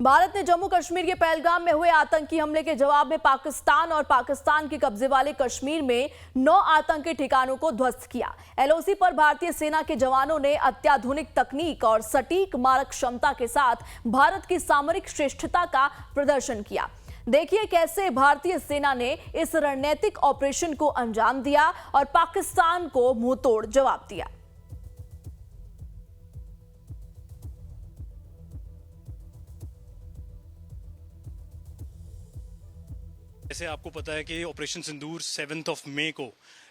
भारत ने जम्मू कश्मीर के पहलगाम में हुए आतंकी हमले के जवाब में पाकिस्तान और पाकिस्तान के कब्जे वाले कश्मीर में 9 आतंकी ठिकानों को ध्वस्त किया। एलओसी पर भारतीय सेना के जवानों ने अत्याधुनिक तकनीक और सटीक मारक क्षमता के साथ भारत की सामरिक श्रेष्ठता का प्रदर्शन किया। देखिए कैसे भारतीय सेना ने इस रणनीतिक ऑपरेशन को अंजाम दिया और पाकिस्तान को मुंहतोड़ जवाब दिया। जैसे आपको पता है कि ऑपरेशन सिंदूर 7 मई को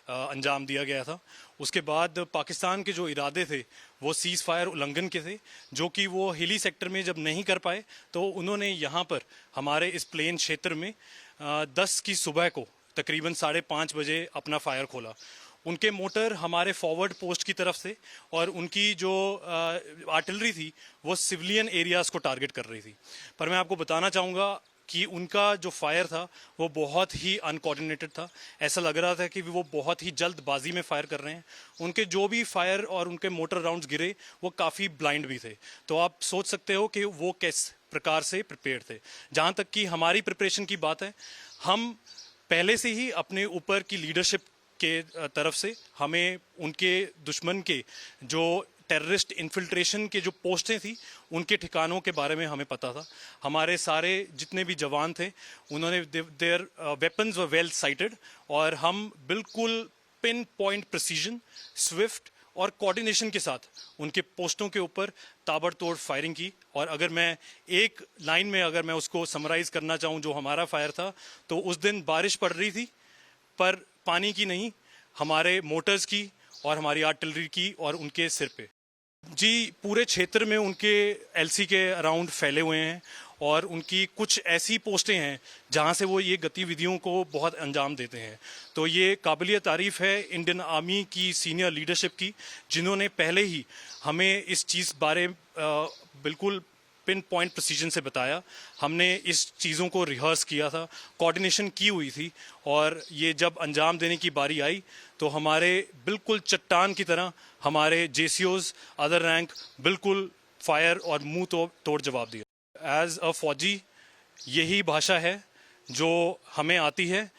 अंजाम दिया गया था। उसके बाद पाकिस्तान के जो इरादे थे वो सीज़ फायर उल्लंघन के थे, जो कि वो हिली सेक्टर में जब नहीं कर पाए तो उन्होंने यहाँ पर हमारे इस प्लेन क्षेत्र में 10 की सुबह को तकरीबन 5:30 बजे अपना फायर खोला। उनके मोटर हमारे फॉरवर्ड पोस्ट की तरफ से और उनकी जो आर्टिलरी थी वो सिविलियन एरियाज़ को टारगेट कर रही थी। पर मैं आपको बताना चाहूँगा कि उनका जो फायर था वो बहुत ही अनकोऑर्डिनेटेड था। ऐसा लग रहा था कि वो बहुत ही जल्दबाजी में फायर कर रहे हैं। उनके जो भी फायर और उनके मोटर राउंड्स गिरे वो काफ़ी ब्लाइंड भी थे। तो आप सोच सकते हो कि वो किस प्रकार से प्रिपेयर थे। जहाँ तक कि हमारी प्रिपरेशन की बात है, हम पहले से ही अपने ऊपर की लीडरशिप के तरफ से हमें उनके दुश्मन के जो टेररिस्ट इन्फिल्ट्रेशन के जो पोस्टें थी उनके ठिकानों के बारे में हमें पता था। हमारे सारे जितने भी जवान थे उन्होंने their weapons were well sighted और हम बिल्कुल पिन पॉइंट प्रिसीजन, स्विफ्ट और कोऑर्डिनेशन के साथ उनके पोस्टों के ऊपर ताबड़तोड़ फायरिंग की। और अगर मैं एक लाइन में अगर मैं उसको समराइज करना चाहूँ जो हमारा फायर था, तो उस दिन बारिश पड़ रही थी पर पानी की नहीं, हमारे मोटर्स की और हमारी आर्टिलरी की और उनके सिर पे। जी, पूरे क्षेत्र में उनके एलसी के अराउंड फैले हुए हैं और उनकी कुछ ऐसी पोस्टें हैं जहां से वो ये गतिविधियों को बहुत अंजाम देते हैं। तो ये काबिलिय तारीफ़ है इंडियन आर्मी की सीनियर लीडरशिप की, जिन्होंने पहले ही हमें इस चीज़ बारे बिल्कुल पिन पॉइंट प्रिसीजन से बताया। हमने इस चीज़ों को रिहर्स किया था, कोऑर्डिनेशन की हुई थी और ये जब अंजाम देने की बारी आई तो हमारे बिल्कुल चट्टान की तरह हमारे जेसीओज अदर रैंक बिल्कुल फायर और मुंह तोड़ जवाब दिया। एज अ फौजी यही भाषा है जो हमें आती है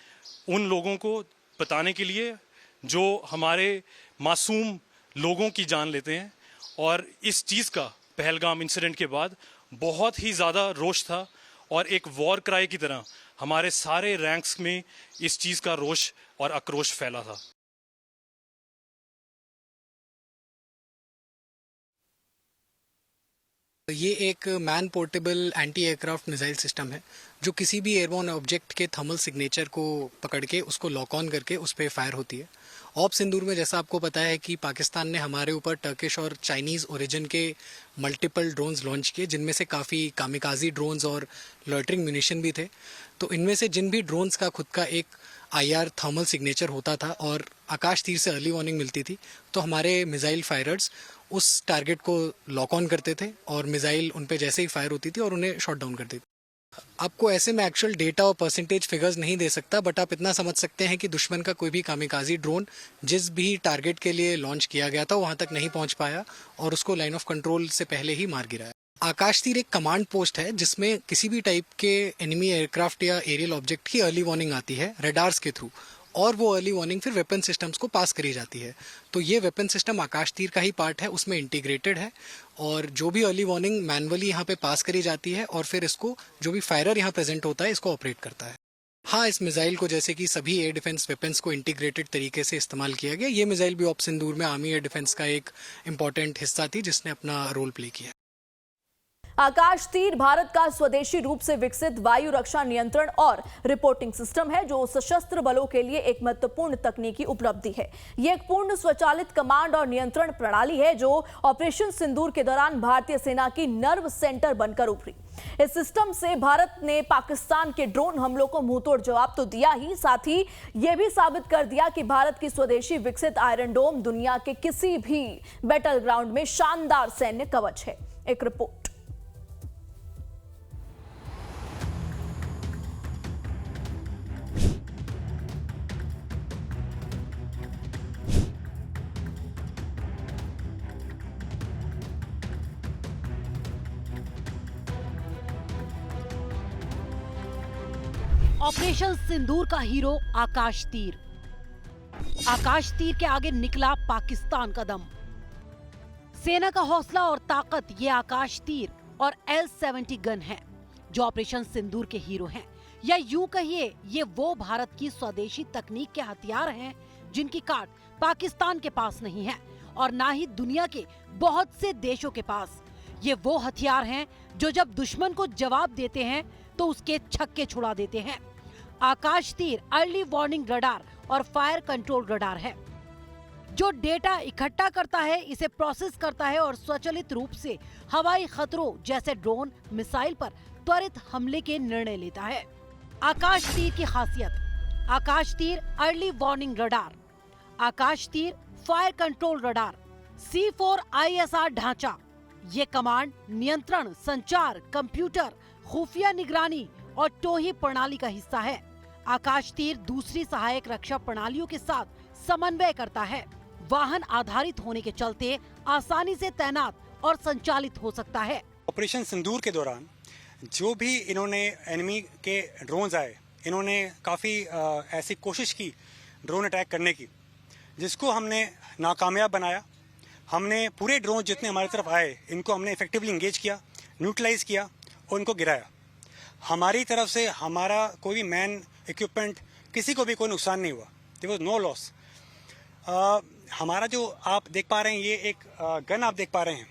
उन लोगों को बताने के लिए जो हमारे मासूम लोगों की जान लेते हैं। और इस चीज़ का पहलगाम इंसिडेंट के बाद बहुत ही ज़्यादा रोष था और एक वॉर क्राई की तरह हमारे सारे रैंक्स में इस चीज़ का रोष और आक्रोश फैला था। ये एक man portable anti aircraft missile system है जो किसी भी एयरबोर्न ऑब्जेक्ट के थर्मल सिग्नेचर को पकड़ के उसको लॉक ऑन करके उस पर फायर होती है। ऑप सिंदूर में जैसा आपको पता है कि पाकिस्तान ने हमारे ऊपर टर्किश और चाइनीज़ ओरिजिन के मल्टीपल ड्रोन्स लॉन्च किए, जिनमें से काफ़ी कामिकाजी ड्रोन्स और लॉयटरिंग म्यूनिशन भी थे। तो इनमें से जिन भी ड्रोन्स का खुद का एक आईआर थर्मल सिग्नेचर होता था और आकाश तीर से अर्ली वार्निंग मिलती थी, तो हमारे मिसाइल फायरर्स उस टारगेट को लॉक ऑन करते थे और मिसाइल उन पे जैसे ही फायर होती थी और उन्हें शॉट डाउन कर देती। आपको ऐसे में एक्चुअल डेटा और परसेंटेज फिगर्स नहीं दे सकता, बट आप इतना समझ सकते हैं कि दुश्मन का कोई भी कामिकाजी ड्रोन जिस भी टारगेट के लिए लॉन्च किया गया था वहां तक नहीं पहुंच पाया और उसको लाइन ऑफ कंट्रोल से पहले ही मार गिराया। आकाश तीर एक कमांड पोस्ट है जिसमें किसी भी टाइप के एनिमी एयरक्राफ्ट या एरियल ऑब्जेक्ट की अर्ली वार्निंग आती है रेडार्स के थ्रू, और वो अर्ली वार्निंग फिर वेपन सिस्टम्स को पास करी जाती है। तो ये वेपन सिस्टम आकाश तीर का ही पार्ट है, उसमें इंटीग्रेटेड है और जो भी अर्ली वार्निंग मैनुअली यहाँ पे पास करी जाती है और फिर इसको जो भी फायरर यहाँ प्रेजेंट होता है इसको ऑपरेट करता है। हाँ, इस मिसाइल को जैसे कि सभी एयर डिफेंस वेपन्स को इंटीग्रेटेड तरीके से इस्तेमाल किया गया। ये मिसाइल भी ऑप सिंदूर में आर्मी एयर डिफेंस का एक इम्पॉर्टेंट हिस्सा थी जिसने अपना रोल प्ले किया। आकाश तीर भारत का स्वदेशी रूप से विकसित वायु रक्षा नियंत्रण और रिपोर्टिंग सिस्टम है जो सशस्त्र बलों के लिए एक महत्वपूर्ण तकनीकी उपलब्धि है। यह एक पूर्ण स्वचालित कमांड और नियंत्रण प्रणाली है जो ऑपरेशन सिंदूर के दौरान भारतीय सेना की नर्व सेंटर बनकर उभरी। इस सिस्टम से भारत ने पाकिस्तान के ड्रोन हमलों को मुंहतोड़ जवाब तो दिया ही, साथ ही यह भी साबित कर दिया कि भारत की स्वदेशी विकसित आयरन डोम दुनिया के किसी भी बैटल ग्राउंड में शानदार सैन्य कवच है। एक रिपोर्ट। ऑपरेशन सिंदूर का हीरो आकाश तीर। आकाश तीर के आगे निकला पाकिस्तान का दम। सेना का हौसला और ताकत ये आकाश तीर और L-70 गन है जो ऑपरेशन सिंदूर के हीरो हैं, या यूं कहिए ये वो भारत की स्वदेशी तकनीक के हथियार हैं जिनकी काट पाकिस्तान के पास नहीं है और ना ही दुनिया के बहुत से देशों के पास। ये वो हथियार हैं जो जब दुश्मन को जवाब देते हैं तो उसके छक्के छुड़ा देते हैं। आकाश तीर अर्ली वार्निंग रडार और फायर कंट्रोल रडार है जो डेटा इकट्ठा करता है, इसे प्रोसेस करता है और स्वचालित रूप से हवाई खतरों जैसे ड्रोन, मिसाइल पर त्वरित हमले के निर्णय लेता है। आकाश तीर की खासियत: आकाश तीर अर्ली वार्निंग रडार, आकाश तीर फायर कंट्रोल रडार, C4ISR ढांचा। ये कमांड, नियंत्रण, संचार, कंप्यूटर, खुफिया निगरानी और टोही प्रणाली का हिस्सा है। आकाश तीर दूसरी सहायक रक्षा प्रणालियों के साथ समन्वय करता है। वाहन आधारित होने के चलते आसानी से तैनात और संचालित हो सकता है। ऑपरेशन सिंदूर के दौरान जो भी इन्होंने एनिमी के ड्रोन्स आए, इन्होंने काफ़ी ऐसी कोशिश की ड्रोन अटैक करने की, जिसको हमने नाकामयाब बनाया। हमने पूरे ड्रोन जितने हमारी तरफ आए इनको हमने इफेक्टिवली इंगेज किया, न्यूट्रलाइज किया और इनको गिराया। हमारी तरफ से हमारा कोई भी मैन, इक्विपमेंट, किसी को भी कोई नुकसान नहीं हुआ। There was no loss. हमारा जो आप देख पा रहे हैं, ये एक गन आप देख पा रहे हैं,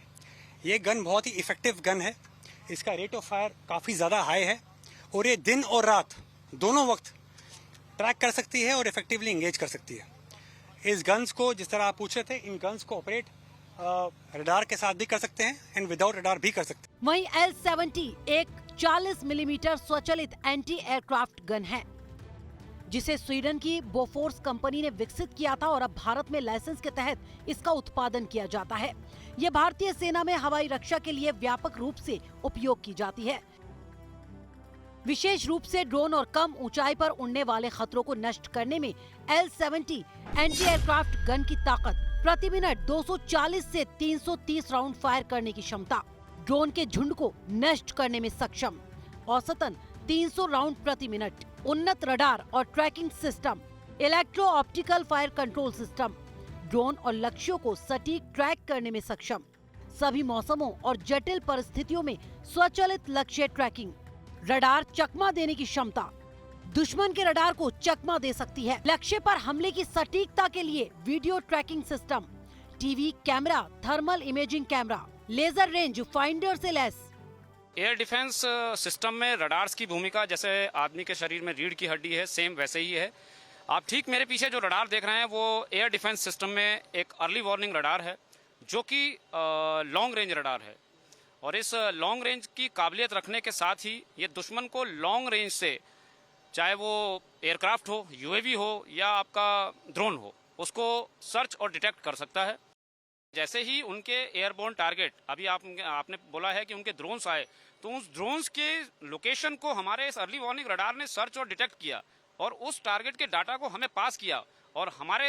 ये गन बहुत ही इफेक्टिव गन है। इसका रेट ऑफ फायर काफ़ी ज़्यादा हाई है और ये दिन और रात दोनों वक्त ट्रैक कर सकती है और इफेक्टिवली इंगेज कर सकती है। इस गन्स को, जिस तरह आप पूछ रहे थे, इन गन्स को ऑपरेट रडार के साथ भी कर सकते हैं एंड विदाउट रडार भी कर सकते हैं। वहीं L-70 एक 40 मिलीमीटर स्वचालित एंटी एयरक्राफ्ट गन है जिसे स्वीडन की बोफोर्स कंपनी ने विकसित किया था और अब भारत में लाइसेंस के तहत इसका उत्पादन किया जाता है। ये भारतीय सेना में हवाई रक्षा के लिए व्यापक रूप से उपयोग की जाती है, विशेष रूप से ड्रोन और कम ऊंचाई पर उड़ने वाले खतरों को नष्ट करने में। L-70 एंटी एयरक्राफ्ट गन की ताकत प्रति मिनट 240 से 330 राउंड फायर करने की क्षमता, ड्रोन के झुंड को नष्ट करने में सक्षम, औसतन 300 राउंड प्रति मिनट, उन्नत रडार और tracking system, electro optical fire control system, drone और लक्ष्यों को सटीक ट्रैक करने में सक्षम, सभी मौसमों और जटिल परिस्थितियों में स्वचालित लक्ष्य ट्रैकिंग, रडार चकमा देने की क्षमता, दुश्मन के रडार को चकमा दे सकती है, लक्ष्य पर हमले की सटीकता के लिए video tracking system, TV camera, thermal imaging camera, laser range finder से लैस। एयर डिफेंस सिस्टम में रडार्स की भूमिका जैसे आदमी के शरीर में रीढ़ की हड्डी है, सेम वैसे ही है। आप ठीक मेरे पीछे जो रडार देख रहे हैं वो एयर डिफेंस सिस्टम में एक अर्ली वार्निंग रडार है जो कि लॉन्ग रेंज रडार है और इस लॉन्ग रेंज की काबिलियत रखने के साथ ही ये दुश्मन को लॉन्ग रेंज से, चाहे वो एयरक्राफ्ट हो, यूएवी हो या आपका ड्रोन हो, उसको सर्च और डिटेक्ट कर सकता है। जैसे ही उनके एयरबोर्न टारगेट, अभी आपने बोला है कि उनके ड्रोन्स आए, तो उस ड्रोन्स के लोकेशन को हमारे इस अर्ली वार्निंग रडार ने सर्च और डिटेक्ट किया और उस टारगेट के डाटा को हमें पास किया और हमारे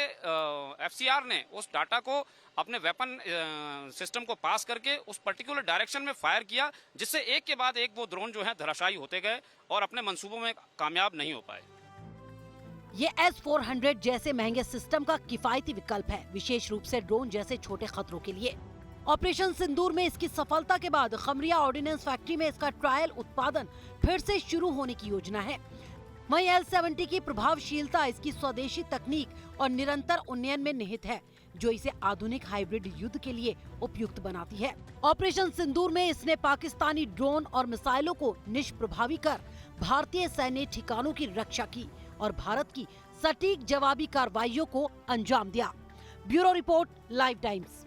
एफसीआर ने उस डाटा को अपने वेपन सिस्टम को पास करके उस पर्टिकुलर डायरेक्शन में फायर किया, जिससे एक के बाद एक वो ड्रोन जो है धराशायी होते गए और अपने मंसूबों में कामयाब नहीं हो पाए। ये S-400 जैसे महंगे सिस्टम का किफायती विकल्प है, विशेष रूप से ड्रोन जैसे छोटे खतरों के लिए। ऑपरेशन सिंदूर में इसकी सफलता के बाद खमरिया ऑर्डिनेंस फैक्ट्री में इसका ट्रायल उत्पादन फिर से शुरू होने की योजना है। वहीं L-70 की प्रभावशीलता इसकी स्वदेशी तकनीक और निरंतर उन्नयन में निहित है, जो इसे आधुनिक हाइब्रिड युद्ध के लिए उपयुक्त बनाती है। ऑपरेशन सिंदूर में इसने पाकिस्तानी ड्रोन और मिसाइलों को निष्प्रभावी कर भारतीय सैन्य ठिकानों की रक्षा की और भारत की सटीक जवाबी कार्रवाइयों को अंजाम दिया। Bureau report, live times.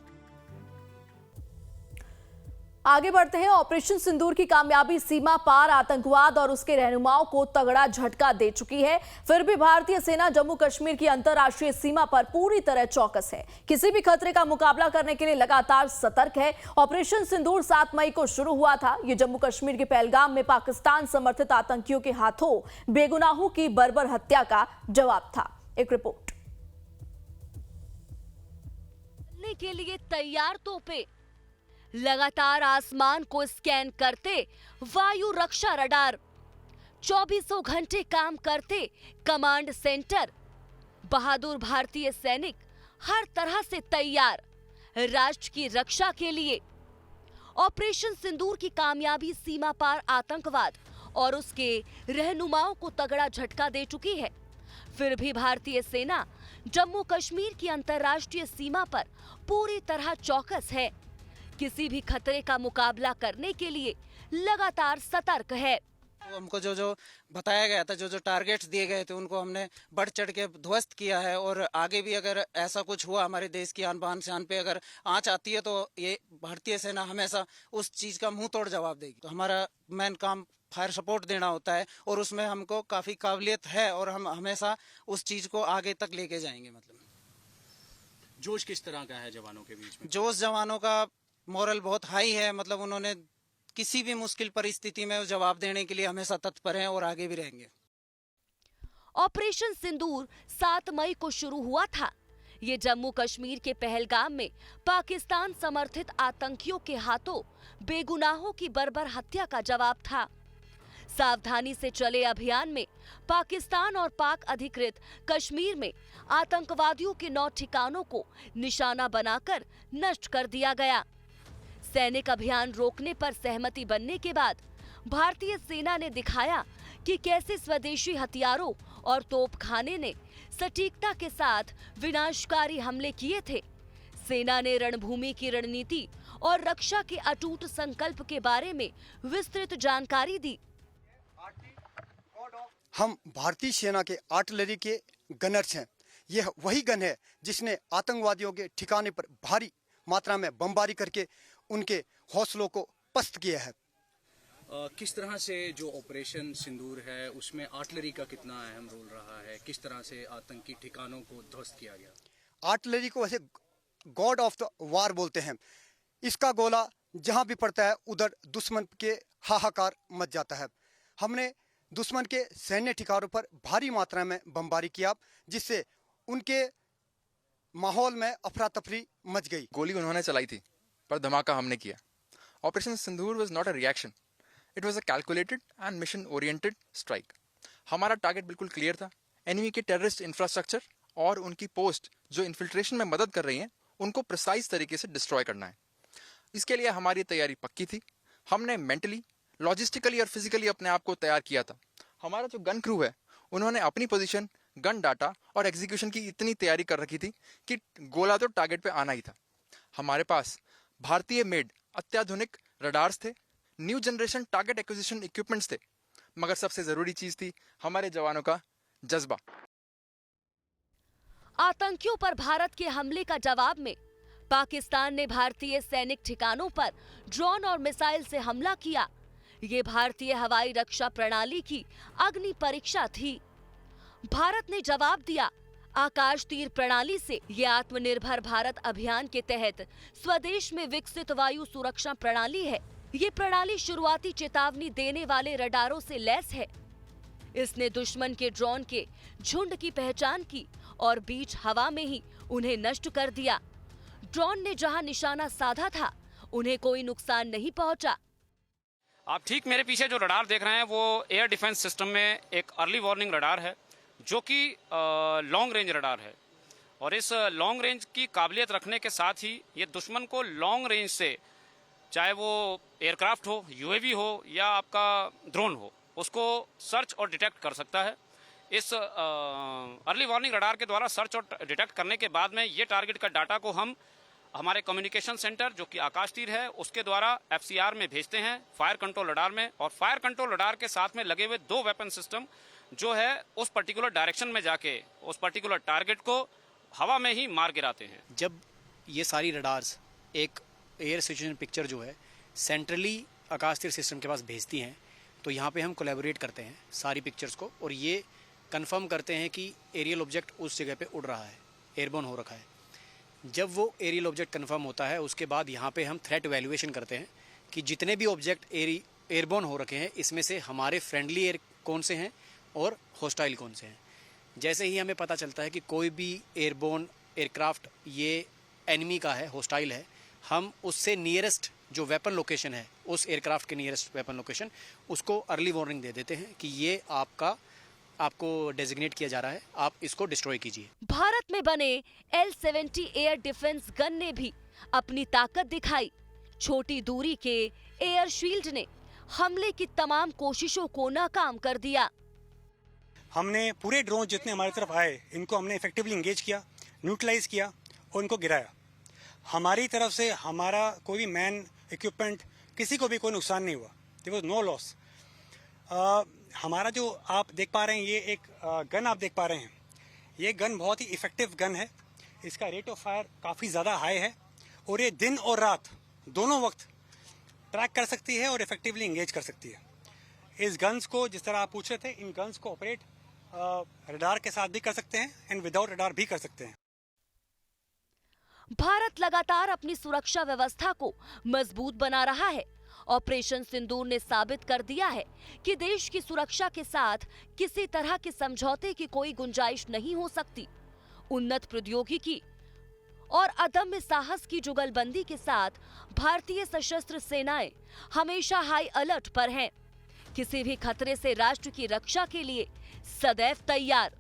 आगे बढ़ते हैं। ऑपरेशन सिंदूर की कामयाबी सीमा पार आतंकवाद और उसके रहनुमाओं को तगड़ा झटका दे चुकी है। फिर भी भारतीय सेना जम्मू कश्मीर की अंतर्राष्ट्रीय सीमा पर पूरी तरह चौकस है, किसी भी खतरे का मुकाबला करने के लिए लगातार सतर्क है। ऑपरेशन सिंदूर 7 मई को शुरू हुआ था। ये जम्मू कश्मीर के पहलगाम में पाकिस्तान समर्थित आतंकियों के हाथों बेगुनाहों की बर्बर हत्या का जवाब था। एक रिपोर्ट। के लिए तैयार तोपे, लगातार आसमान को स्कैन करते वायु रक्षा रडार, 24 घंटे काम करते कमांड सेंटर, बहादुर भारतीय सैनिक हर तरह से तैयार राष्ट्र की रक्षा के लिए। ऑपरेशन सिंदूर की कामयाबी सीमा पार आतंकवाद और उसके रहनुमाओं को तगड़ा झटका दे चुकी है। फिर भी भारतीय सेना जम्मू कश्मीर की अंतर्राष्ट्रीय सीमा पर पूरी तरह चौकस है, किसी भी खतरे का मुकाबला करने के लिए लगातार सतर्क है। हमको जो जो बताया गया था, जो जो टारगेट्स दिए गए थे, उनको हमने बढ़ चढ़ के ध्वस्त किया है। और आगे भी अगर ऐसा कुछ हुआ, हमारे देश की आन बान शान पे अगर आंच आती है, तो ये भारतीय सेना हमेशा उस चीज का मुंह तोड़ जवाब देगी। तो हमारा मेन काम फायर सपोर्ट देना होता है और उसमें हमको काफी काबिलियत है और हम हमेशा उस चीज को आगे तक लेके जाएंगे। मतलब जोश किस तरह का है जवानों के बीच में? जोश जवानों का मोरल बहुत हाई है। मतलब उन्होंने किसी भी मुश्किल परिस्थिति में जवाब देने के लिए हमेशा तत्पर हैं और आगे भी रहेंगे। ऑपरेशन सिंदूर 7 मई को शुरू हुआ था। ये जम्मू कश्मीर के पहलगाम में पाकिस्तान समर्थित आतंकियों के हाथों बेगुनाहों की बर्बर हत्या का जवाब था। सावधानी से चले अभियान में पाकिस्तान और पाक अधिकृत कश्मीर में आतंकवादियों के 9 ठिकानों को निशाना बनाकर नष्ट कर दिया गया। सैनिक अभियान रोकने पर सहमति बनने के बाद भारतीय सेना ने दिखाया कि कैसे स्वदेशी हथियारों और तोपखाने ने सटीकता के साथ विनाशकारी हमले किए थे। सेना ने रणभूमि की रणनीति और रक्षा के अटूट संकल्प के बारे में विस्तृत जानकारी दी। हम भारतीय सेना के आर्टिलरी के गनर्स हैं। यह वही गन है जिसने आतंकवादियों के ठिकाने पर भारी मात्रा में बमबारी करके उनके हौसलों को पस्त किया है। किस तरह से जो ऑपरेशन सिंदूर है उसमें आर्टिलरी का कितना अहम रोल रहा है? किस तरह से आतंकी ठिकानों को ध्वस्त किया गया? आर्टिलरी को वैसे गॉड ऑफ द वार बोलते हैं। इसका गोला जहां भी पड़ता है उधर दुश्मन के हाहाकार मच जाता है। हमने दुश्मन के सैन्य ठिकानों पर भारी मात्रा में बमबारी किया, जिससे उनके माहौल में अफरा तफरी मच गई। गोली उन्होंने चलाई थी पर धमाका हमने किया। Operation Sindoor was not a reaction, it was a calculated and mission oriented strike. हमारा टारगेट बिल्कुल क्लियर था। एनिमी के टेररिस्ट इंफ्रास्ट्रक्चर और उनकी पोस्ट जो इन्फिल्ट्रेशन में मदद कर रही हैं, उनको प्रिसाइज तरीके से डिस्ट्रॉय करना है। इसके लिए हमारी तैयारी पक्की थी। हमने मेंटली, लॉजिस्टिकली और फिजिकली अपने आप को तैयार किया था। हमारा जो गन क्रू है, उन्होंने अपनी पोजीशन, गन डाटा और एग्जीक्यूशन की इतनी तैयारी कर रखी थी कि गोला तो टारगेट पे आना ही था। हमारे पास भारतीय मेड अत्याधुनिक रडार्स थे, new generation target acquisition equipments थे, मगर सबसे जरूरी चीज थी हमारे जवानों का जज्बा। आतंकियों पर भारत के हमले का जवाब में पाकिस्तान ने भारतीय सैनिक ठिकानों पर ड्रोन और मिसाइल से हमला किया। ये भारतीय हवाई रक्षा प्रणाली की अग्नि परीक्षा थी। भारत ने जवाब दिया। आकाश तीर प्रणाली से ये आत्मनिर्भर भारत अभियान के तहत स्वदेश में विकसित वायु सुरक्षा प्रणाली है। ये प्रणाली शुरुआती चेतावनी देने वाले रडारों से लैस है। इसने दुश्मन के ड्रोन के झुंड की पहचान की और बीच हवा में ही उन्हें नष्ट कर दिया। ड्रोन ने जहां निशाना साधा था, उन्हें कोई नुकसान नहीं पहुंचा। आप ठीक मेरे पीछे जो रडार देख रहे हैं वो एयर डिफेंस सिस्टम में एक अर्ली वार्निंग रडार है, जो कि लॉन्ग रेंज रडार है। और इस लॉन्ग रेंज की काबिलियत रखने के साथ ही ये दुश्मन को लॉन्ग रेंज से, चाहे वो एयरक्राफ्ट हो, यूएवी हो या आपका ड्रोन हो, उसको सर्च और डिटेक्ट कर सकता है। इस अर्ली वार्निंग रडार के द्वारा सर्च और डिटेक्ट करने के बाद में ये टारगेट का डाटा को हम हमारे कम्युनिकेशन सेंटर जो कि आकाश तीर है उसके द्वारा एफसीआर में भेजते हैं, फायर कंट्रोल रडार में। और फायर कंट्रोल रडार के साथ में लगे हुए 2 वेपन सिस्टम जो है उस पर्टिकुलर डायरेक्शन में जाके उस पर्टिकुलर टारगेट को हवा में ही मार गिराते हैं। जब ये सारी रडार्स एक एयर सिचुएशन पिक्चर जो है सेंट्रली आकाश तीर सिस्टम के पास भेजती हैं, तो यहाँ पे हम कोलैबोरेट करते हैं सारी पिक्चर्स को और ये कंफर्म करते हैं कि एरियल ऑब्जेक्ट उस जगह पे उड़ रहा है, एयरबोर्न हो रखा है। जब वो एरियल ऑब्जेक्ट कंफर्म होता है, उसके बाद यहाँ पे हम थ्रेट वैल्यूएशन करते हैं कि जितने भी ऑब्जेक्ट एयरबोर्न हो रखे हैं, इसमें से हमारे फ्रेंडली एयर कौन से हैं और हॉस्टाइल कौन से हैं। जैसे ही हमें पता चलता है कि कोई भी एयरबोर्न एयरक्राफ्ट ये एनिमी का है, हॉस्टाइल है, हम उससे नियरेस्ट जो वेपन लोकेशन है उस एयरक्राफ्ट के नियरेस्ट वेपन लोकेशन, उसको अर्ली वार्निंग दे देते हैं कि ये आपको डेजिग्नेट किया जा रहा है, आप इसको डिस्ट्रॉय कीजिए। भारत में बने L-70 एयर डिफेंस गन ने भी अपनी ताकत दिखाई। छोटी दूरी के एयर शील्ड ने हमले की तमाम कोशिशों को नाकाम कर दिया। हमने पूरे ड्रोन जितने हमारी तरफ आए, इनको हमने इफेक्टिवली इंगेज किया, न्यूट्रलाइज किया और इनको गिराया। हमारी तरफ से हमारा कोई भी मैन, इक्विपमेंट, किसी को भी कोई नुकसान नहीं हुआ। There was no loss. हमारा जो आप देख पा रहे हैं, ये एक गन आप देख पा रहे हैं, ये गन बहुत ही इफेक्टिव गन है। इसका रेट ऑफ फायर काफ़ी ज़्यादा हाई है और ये दिन और रात दोनों वक्त ट्रैक कर सकती है और इफेक्टिवली इंगेज कर सकती है। इस गन्स को, जिस तरह आप पूछ रहे थे, इन गन्स को ऑपरेट रडार के साथ भी कर सकते हैं एंड विदाउट रडार भी कर सकते हैं। भारत लगातार अपनी सुरक्षा व्यवस्था को मजबूत बना रहा है। ऑपरेशन सिंदूर ने साबित कर दिया है कि देश की सुरक्षा के साथ किसी तरह के समझौते की कोई गुंजाइश नहीं हो सकती। उन्नत प्रौद्योगिकी और अदम्य साहस की जुगलबंदी के साथ भारतीय सशस्त्र सेनाएं हमेशा हाई अलर्ट पर हैं, किसी भी खतरे से राष्ट्र की रक्षा के लिए सदैव तैयार।